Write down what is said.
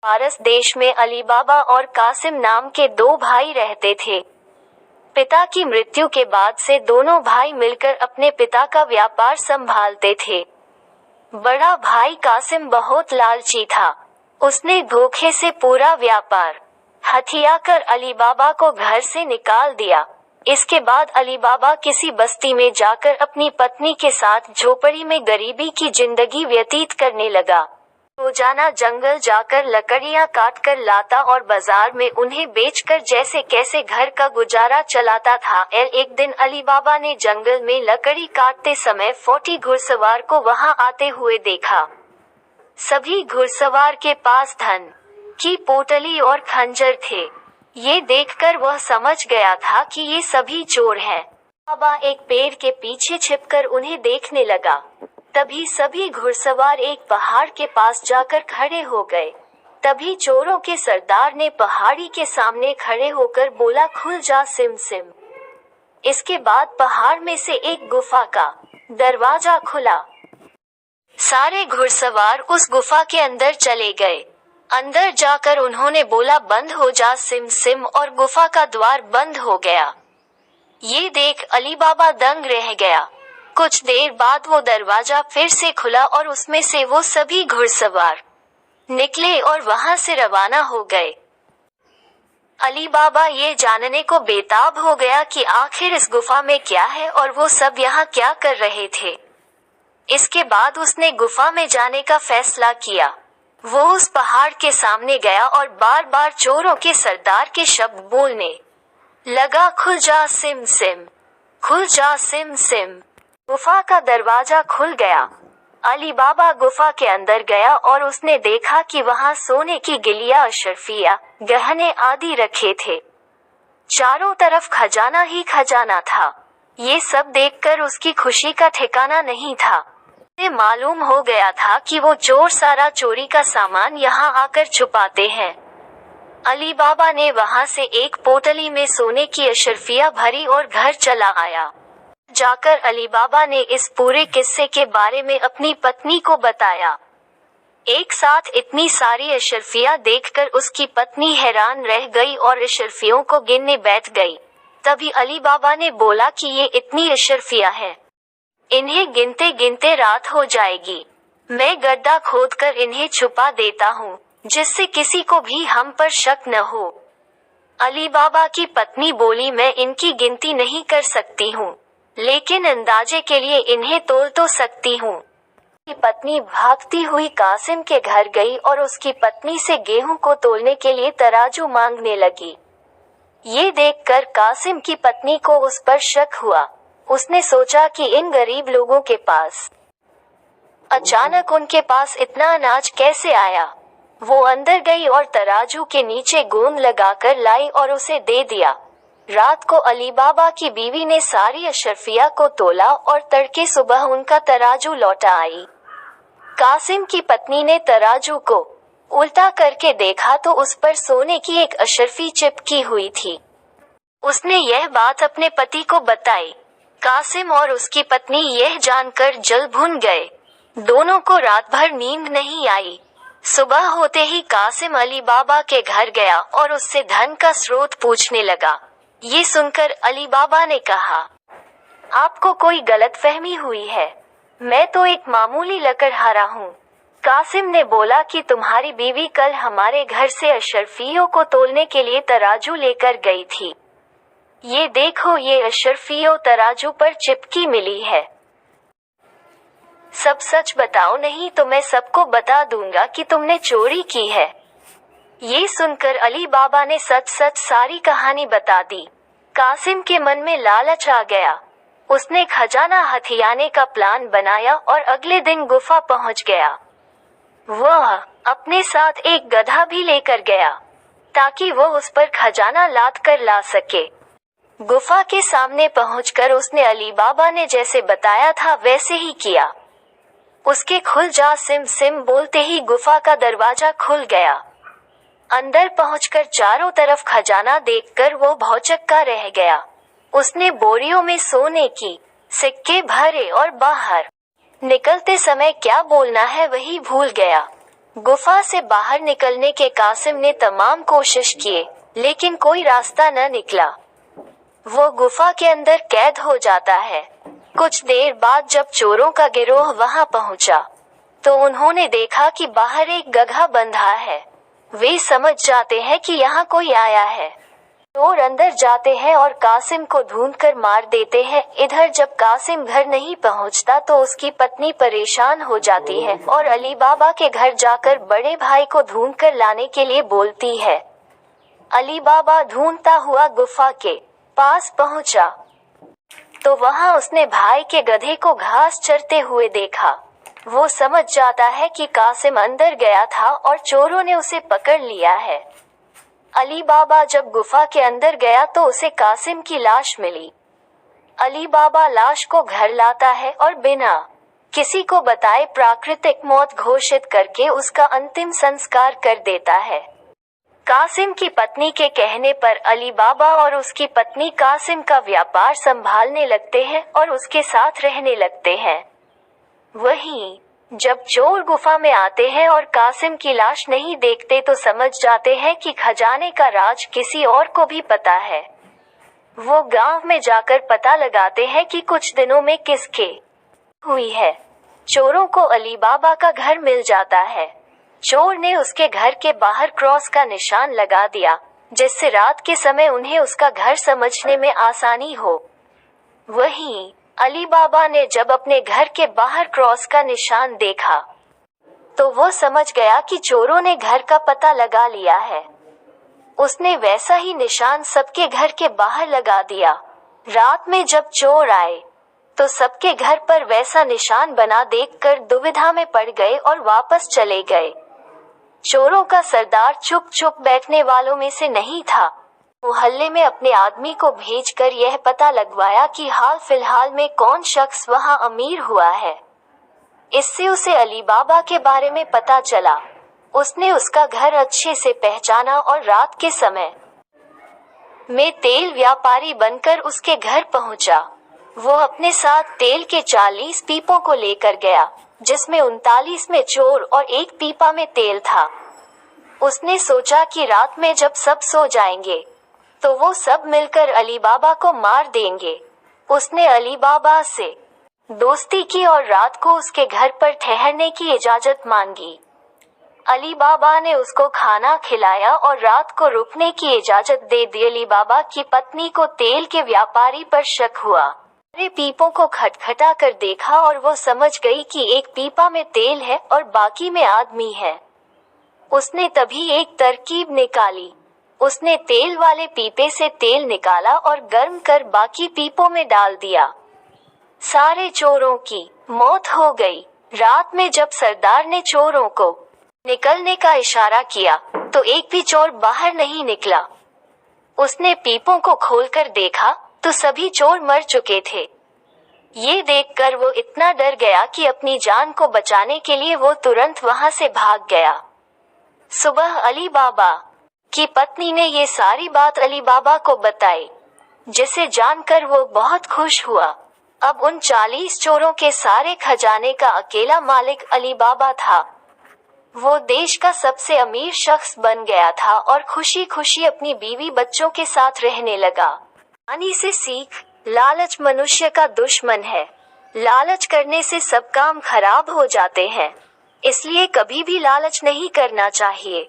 पारस देश में अली बाबा और कासिम नाम के दो भाई रहते थे। पिता की मृत्यु के बाद से दोनों भाई मिलकर अपने पिता का व्यापार संभालते थे। बड़ा भाई कासिम बहुत लालची था। उसने धोखे से पूरा व्यापार हथियाकर अली बाबा को घर से निकाल दिया। इसके बाद अली बाबा किसी बस्ती में जाकर अपनी पत्नी के साथ झोपड़ी में गरीबी की जिंदगी व्यतीत करने लगा। रोजाना जंगल जाकर लकड़ियां काट कर लाता और बाजार में उन्हें बेचकर जैसे कैसे घर का गुजारा चलाता था। एक दिन अली बाबा ने जंगल में लकड़ी काटते समय 40 घुड़सवार को वहां आते हुए देखा। सभी घुड़सवार के पास धन की पोटली और खंजर थे। ये देखकर वह समझ गया था कि ये सभी चोर हैं। बाबा एक पेड़ के पीछे छिपकर उन्हें देखने लगा। तभी सभी घुड़सवार एक पहाड़ के पास जाकर खड़े हो गए। तभी चोरों के सरदार ने पहाड़ी के सामने खड़े होकर बोला, खुल जा सिम सिम। इसके बाद पहाड़ में से एक गुफा का दरवाजा खुला। सारे घुड़सवार उस गुफा के अंदर चले गए। अंदर जाकर उन्होंने बोला, बंद हो जा सिम सिम, और गुफा का द्वार बंद हो गया। ये देख अली बाबा दंग रह गया। कुछ देर बाद वो दरवाजा फिर से खुला और उसमें से वो सभी घुड़सवार निकले और वहां से रवाना हो गए। अली बाबा ये जानने को बेताब हो गया कि आखिर इस गुफा में क्या है और वो सब यहाँ क्या कर रहे थे। इसके बाद उसने गुफा में जाने का फैसला किया। वो उस पहाड़ के सामने गया और बार बार चोरों के सरदार के शब्द बोलने लगा, खुल जा सिम सिम, खुल जा सिम सिम। गुफा का दरवाजा खुल गया। अली बाबा गुफा के अंदर गया और उसने देखा कि वहां सोने की गिलिया, अशरफिया, गहने आदि रखे थे। चारों तरफ खजाना ही खजाना था। ये सब देखकर उसकी खुशी का ठिकाना नहीं था। उसे मालूम हो गया था कि वो चोर सारा चोरी का सामान यहाँ आकर छुपाते हैं। अली बाबा ने वहां से एक पोटली में सोने की अशरफिया भरी और घर चला आया। जाकर अली बाबा ने इस पूरे किस्से के बारे में अपनी पत्नी को बताया। एक साथ इतनी सारी अशरफियां देखकर उसकी पत्नी हैरान रह गई और अशरफियों को गिनने बैठ गई। तभी अली बाबा ने बोला कि ये इतनी अशरफियां हैं, इन्हें गिनते गिनते रात हो जाएगी। मैं गड्ढा खोदकर इन्हें छुपा देता हूँ, जिससे किसी को भी हम पर शक न हो। अली बाबा की पत्नी बोली, मैं इनकी गिनती नहीं कर सकती हूँ, लेकिन अंदाजे के लिए इन्हें तोल तो सकती हूँ। उसकी पत्नी भागती हुई कासिम के घर गई और उसकी पत्नी से गेहूं को तोलने के लिए तराजू मांगने लगी। ये देखकर कासिम की पत्नी को उस पर शक हुआ। उसने सोचा कि इन गरीब लोगों के पास अचानक उनके पास इतना अनाज कैसे आया। वो अंदर गई और तराजू के नीचे गोंद लगाकर लाई और उसे दे दिया। रात को अली बाबा की बीवी ने सारी अशरफिया को तोला और तड़के सुबह उनका तराजू लौटा आई। कासिम की पत्नी ने तराजू को उल्टा करके देखा तो उस पर सोने की एक अशरफी चिपकी हुई थी। उसने यह बात अपने पति को बताई। कासिम और उसकी पत्नी यह जानकर जल भुन गए। दोनों को रात भर नींद नहीं आई। सुबह होते ही कासिम अली बाबा के घर गया और उससे धन का स्रोत पूछने लगा। ये सुनकर अली बाबा ने कहा, आपको कोई गलतफहमी हुई है, मैं तो एक मामूली लकड़हारा हूँ। कासिम ने बोला कि तुम्हारी बीवी कल हमारे घर से अशरफियों को तोलने के लिए तराजू लेकर गई थी। ये देखो, ये अशरफियों तराजू पर चिपकी मिली है। सब सच बताओ, नहीं तो मैं सबको बता दूंगा कि तुमने चोरी की है। ये सुनकर अली बाबा ने सच सच सारी कहानी बता दी। कासिम के मन में लालच आ गया। उसने खजाना हथियाने का प्लान बनाया और अगले दिन गुफा पहुंच गया। वह अपने साथ एक गधा भी लेकर गया ताकि वो उस पर खजाना लाद कर ला सके। गुफा के सामने पहुंचकर उसने अली बाबा ने जैसे बताया था वैसे ही किया। उसके खुल जा सिम सिम बोलते ही गुफा का दरवाजा खुल गया। अंदर पहुंचकर चारों तरफ खजाना देखकर वो भौचक्का रह गया। उसने बोरियों में सोने की सिक्के भरे और बाहर निकलते समय क्या बोलना है वही भूल गया। गुफा से बाहर निकलने के कासिम ने तमाम कोशिश किए, लेकिन कोई रास्ता न निकला। वो गुफा के अंदर कैद हो जाता है। कुछ देर बाद जब चोरों का गिरोह वहां पहुंचा, तो उन्होंने देखा कि बाहर एक गधा बंधा है। वे समझ जाते हैं कि यहाँ कोई आया है। चोर अंदर जाते हैं और कासिम को ढूंढकर मार देते हैं। इधर जब कासिम घर नहीं पहुंचता तो उसकी पत्नी परेशान हो जाती है और अली बाबा के घर जाकर बड़े भाई को ढूंढकर लाने के लिए बोलती है। अली बाबा ढूंढता हुआ गुफा के पास पहुंचा तो वहां उसने भाई के गधे को घास चरते हुए देखा। वो समझ जाता है कि कासिम अंदर गया था और चोरों ने उसे पकड़ लिया है। अली बाबा जब गुफा के अंदर गया तो उसे कासिम की लाश मिली। अली बाबा लाश को घर लाता है और बिना किसी को बताए प्राकृतिक मौत घोषित करके उसका अंतिम संस्कार कर देता है। कासिम की पत्नी के कहने पर अली बाबा और उसकी पत्नी कासिम का व्यापार संभालने लगते हैं और उसके साथ रहने लगते हैं। वहीं जब चोर गुफा में आते हैं और कासिम की लाश नहीं देखते तो समझ जाते हैं कि खजाने का राज किसी और को भी पता है। वो गांव में जाकर पता लगाते हैं कि कुछ दिनों में किसके हुई है। चोरों को अली बाबा का घर मिल जाता है। चोर ने उसके घर के बाहर क्रॉस का निशान लगा दिया, जिससे रात के समय उन्हें उसका घर समझने में आसानी हो। वहीं अली बाबा ने जब अपने घर के बाहर क्रॉस का निशान देखा तो वो समझ गया कि चोरों ने घर का पता लगा लिया है। उसने वैसा ही निशान सबके घर के बाहर लगा दिया। रात में जब चोर आए तो सबके घर पर वैसा निशान बना देखकर दुविधा में पड़ गए और वापस चले गए। चोरों का सरदार चुप चुप बैठने वालों में से नहीं था। मोहल्ले में अपने आदमी को भेजकर यह पता लगवाया कि हाल फिलहाल में कौन शख्स वहां अमीर हुआ है। इससे उसे अली बाबा के बारे में पता चला। उसने उसका घर अच्छे से पहचाना और रात के समय में तेल व्यापारी बनकर उसके घर पहुंचा। वो अपने साथ तेल के 40 पीपों को लेकर गया, जिसमें 39 में चोर और एक पीपा में तेल था। उसने सोचा कि रात में जब सब सो जाएंगे तो वो सब मिलकर अली बाबा को मार देंगे। उसने अली बाबा से दोस्ती की और रात को उसके घर पर ठहरने की इजाजत मांगी। अली बाबा ने उसको खाना खिलाया और रात को रुकने की इजाजत दे दी। अली बाबा की पत्नी को तेल के व्यापारी पर शक हुआ। सारे पीपों को खटखटा कर देखा और वो समझ गई कि एक पीपा में तेल है और बाकी में आदमी है। उसने तभी एक तरकीब निकाली। उसने तेल वाले पीपे से तेल निकाला और गर्म कर बाकी पीपों में डाल दिया। सारे चोरों की मौत हो गई। रात में जब सरदार ने चोरों को निकलने का इशारा किया तो एक भी चोर बाहर नहीं निकला। उसने पीपों को खोलकर देखा तो सभी चोर मर चुके थे। ये देखकर वो इतना डर गया कि अपनी जान को बचाने के लिए वो तुरंत वहां से भाग गया। सुबह अली बाबा की पत्नी ने ये सारी बात अली बाबा को बताई, जिसे जानकर वो बहुत खुश हुआ। अब उन 40 चोरों के सारे खजाने का अकेला मालिक अली बाबा था। वो देश का सबसे अमीर शख्स बन गया था और खुशी खुशी अपनी बीवी बच्चों के साथ रहने लगा। कहानी से सीख: लालच मनुष्य का दुश्मन है। लालच करने से सब काम खराब हो जाते हैं, इसलिए कभी भी लालच नहीं करना चाहिए।